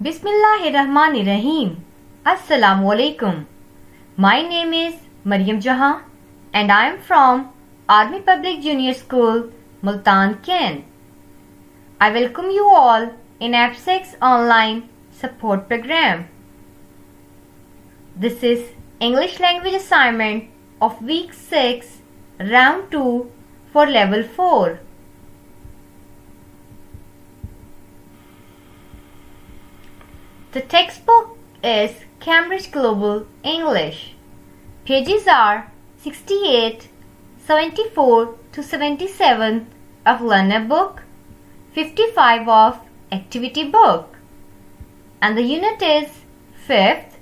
Bismillahirrahmanirrahim. Assalamu alaikum. My name is Maryam Jahan and I am from Army Public Junior School, Multan, Kent. I welcome you all in AppSec online support program. This is English language assignment of week 6, round 2 for level 4. The textbook is Cambridge Global English. Pages are 68, 74 to 77 of learner book, 55 of activity book. And the unit is 5th,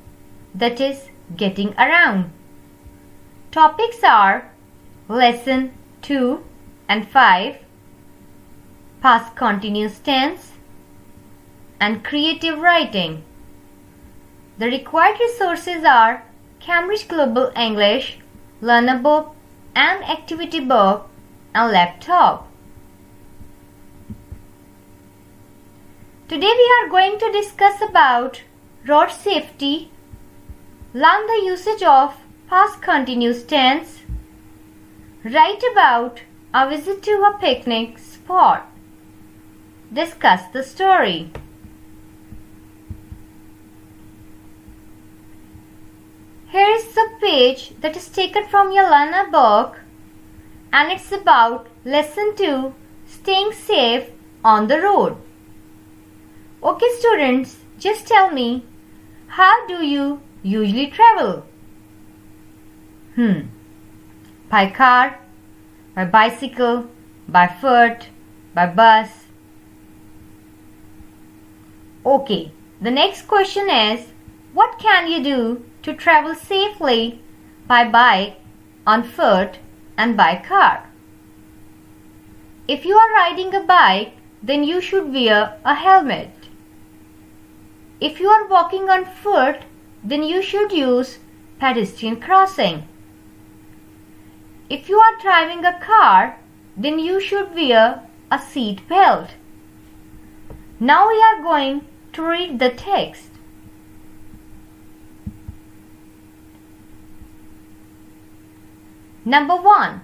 that is getting around. Topics are lesson 2 and 5, past continuous tense, and creative writing. The required resources are Cambridge Global English, learner book and activity book and laptop. Today we are going to discuss about road safety, learn the usage of past continuous tense, write about a visit to a picnic spot, discuss the story. Here is the page that is taken from your learner book and it's about lesson 2, staying safe on the road. Okay students, just tell me, how do you usually travel? By car, by bicycle, by foot, by bus. Okay, the next question is, what can you do to travel safely by bike, on foot and by car? If you are riding a bike, then you should wear a helmet. If you are walking on foot, then you should use pedestrian crossing. If you are driving a car, then you should wear a seat belt. Now we are going to read the text. Number 1.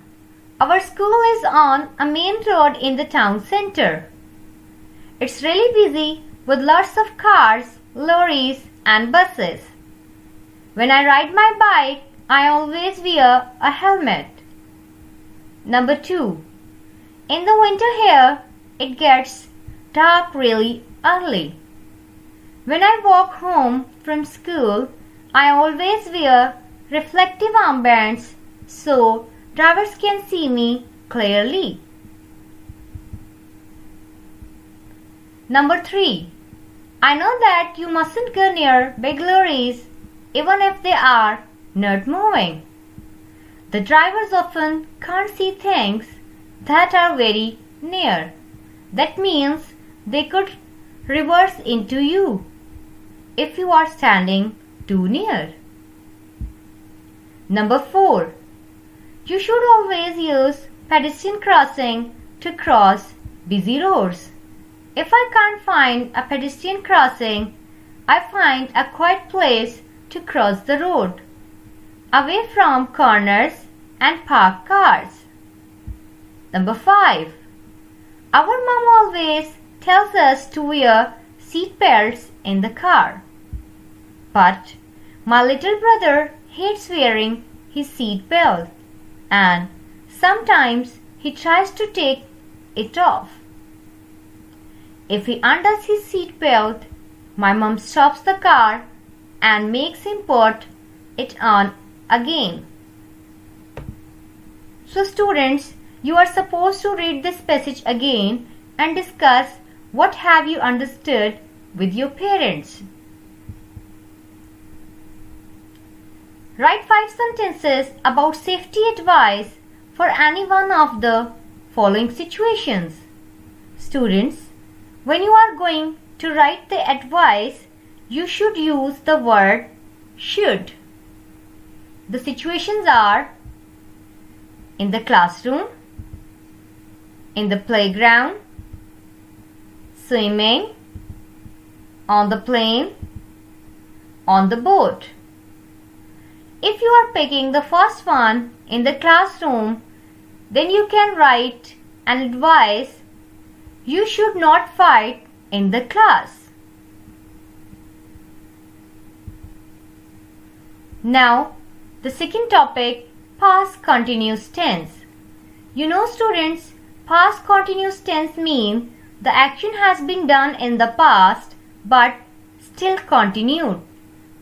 Our school is on a main road in the town center. It's really busy with lots of cars, lorries and buses. When I ride my bike, I always wear a helmet. Number 2. In the winter here, it gets dark really early. When I walk home from school, I always wear reflective armbands so drivers can see me clearly. Number 3. I know that you mustn't go near big lorries even if they are not moving. The drivers often can't see things that are very near. That means they could reverse into you if you are standing too near. Number 4. You should always use pedestrian crossing to cross busy roads. If I can't find a pedestrian crossing, I find a quiet place to cross the road, away from corners and parked cars. Number 5. Our mom always tells us to wear seat belts in the car. But my little brother hates wearing his seat belt and sometimes he tries to take it off. If he undoes his seat belt, my mom stops the car and makes him put it on again. So students, you are supposed to read this passage again and discuss what have you understood with your parents. Write 5 sentences about safety advice for any one of the following situations. Students, when you are going to write the advice, you should use the word should. The situations are in the classroom, in the playground, swimming, on the plane, on the boat. If you are picking the first one in the classroom, then you can write an advice: you should not fight in the class. Now, the second topic, past continuous tense. You know students, past continuous tense means the action has been done in the past but still continued.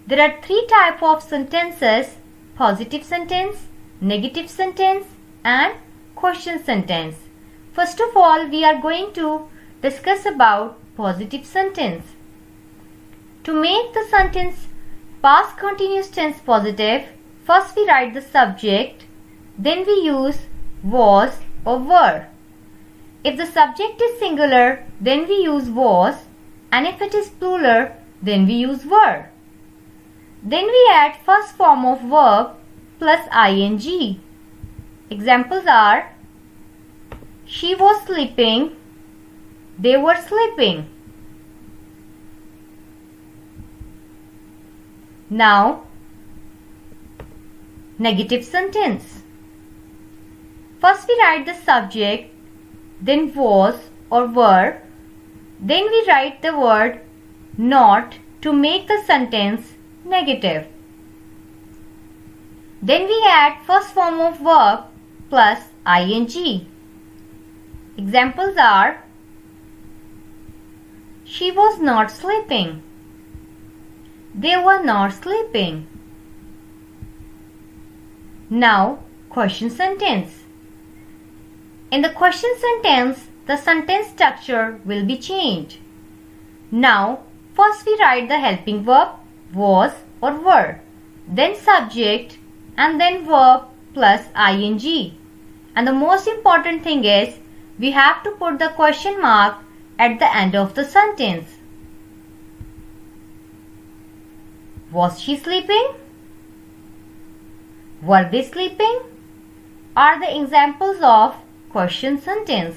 There are three types of sentences: positive sentence, negative sentence and question sentence. First of all, we are going to discuss about positive sentence. To make the sentence past continuous tense positive, first we write the subject, then we use was or were. If the subject is singular, then we use was, and if it is plural, then we use were. Then we add first form of verb plus ing. Examples are: she was sleeping, they were sleeping. Now, negative sentence. First we write the subject, then was or were, then we write the word not to make the sentence negative. Then we add first form of verb plus ing. Examples are: she was not sleeping, they were not sleeping. Now, question sentence. In the question sentence, the sentence structure will be changed. Now, first we write the helping verb was or were, then subject and then verb plus ing. And the most important thing is we have to put the question mark at the end of the sentence. Was she sleeping? Were they sleeping? Are the examples of question sentence.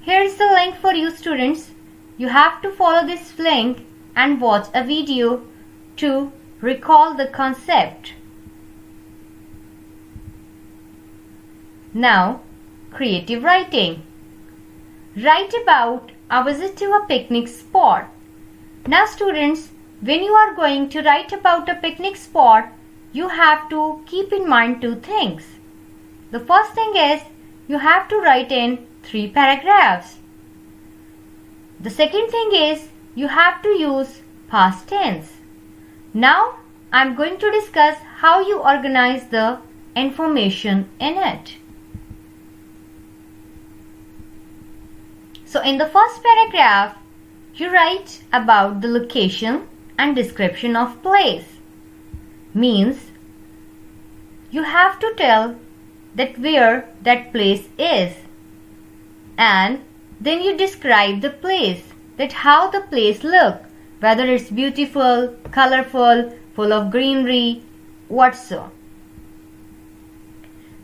Here is the link for you students. You have to follow this link and watch a video to recall the concept. Now, creative writing. Write about a visit to a picnic spot. Now students, when you are going to write about a picnic spot, you have to keep in mind two things. The first thing is you have to write in 3 paragraphs. The second thing is you have to use past tense. Now I am going to discuss how you organize the information in it. So in the first paragraph, you write about the location and description of place. Means you have to tell that where that place is, and then you describe the place, that how the place look, whether it's beautiful, colorful, full of greenery, what so.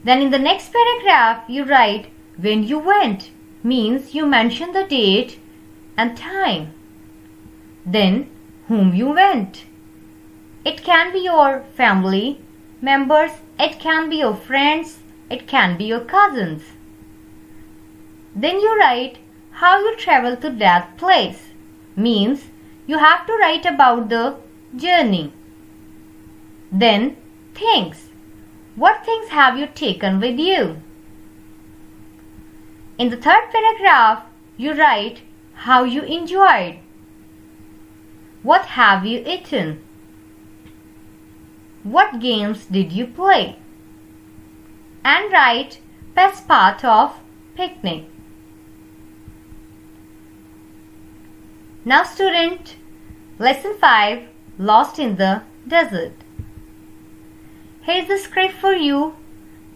Then in the next paragraph you write when you went, means you mention the date and time. Then whom you went. It can be your family members, it can be your friends, it can be your cousins. Then you write how you travel to that place. Means you have to write about the journey. Then things. What things have you taken with you? In the third paragraph, you write how you enjoyed. What have you eaten? What games did you play? And write best part of picnic. Now student, lesson 5, Lost in the Desert. Here is the script for you.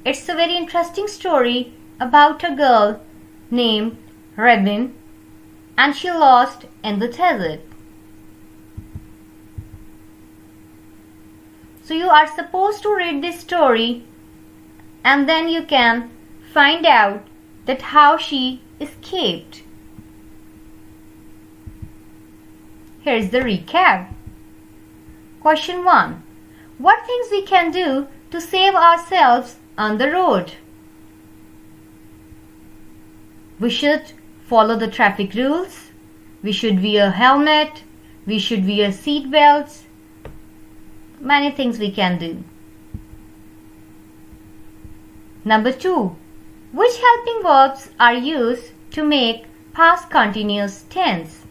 It's a very interesting story about a girl named Robin, and she lost in the desert. So you are supposed to read this story and then you can find out that how she escaped. Here's the recap. Question 1. What things we can do to save ourselves on the road? We should follow the traffic rules. We should wear a helmet. We should wear seat belts. Many things we can do. Number 2. Which helping verbs are used to make past continuous tense?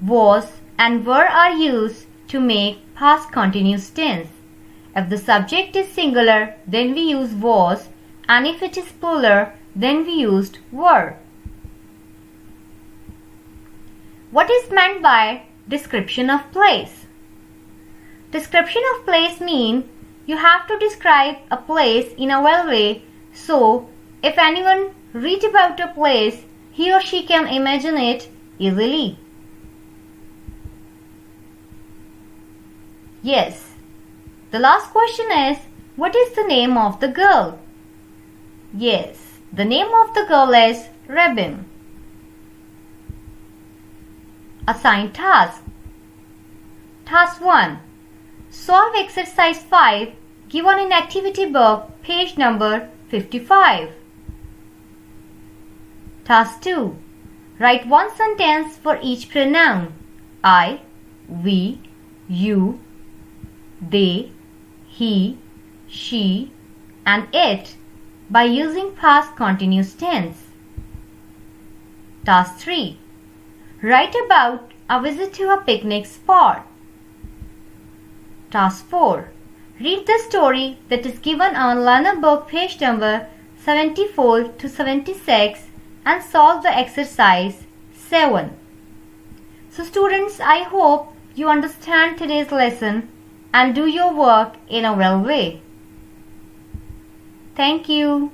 Was and were are used to make past continuous tense. If the subject is singular, then we use was, and if it is plural, then we used were. What is meant by description of place? Description of place means you have to describe a place in a well way, so if anyone reads about a place, he or she can imagine it easily. Yes. The last question is, what is the name of the girl? Yes, the name of the girl is Rebin. Assign task. Task 1. Solve exercise 5 given in activity book, page number 55. Task 2. Write one sentence for each pronoun. I, we, you, they, he, she, and it by using past continuous tense. Task 3. Write about a visit to a picnic spot. Task 4. Read the story that is given on Learner Book page number 74 to 76 and solve the exercise 7. So students, I hope you understand today's lesson and do your work in a well way. Thank you.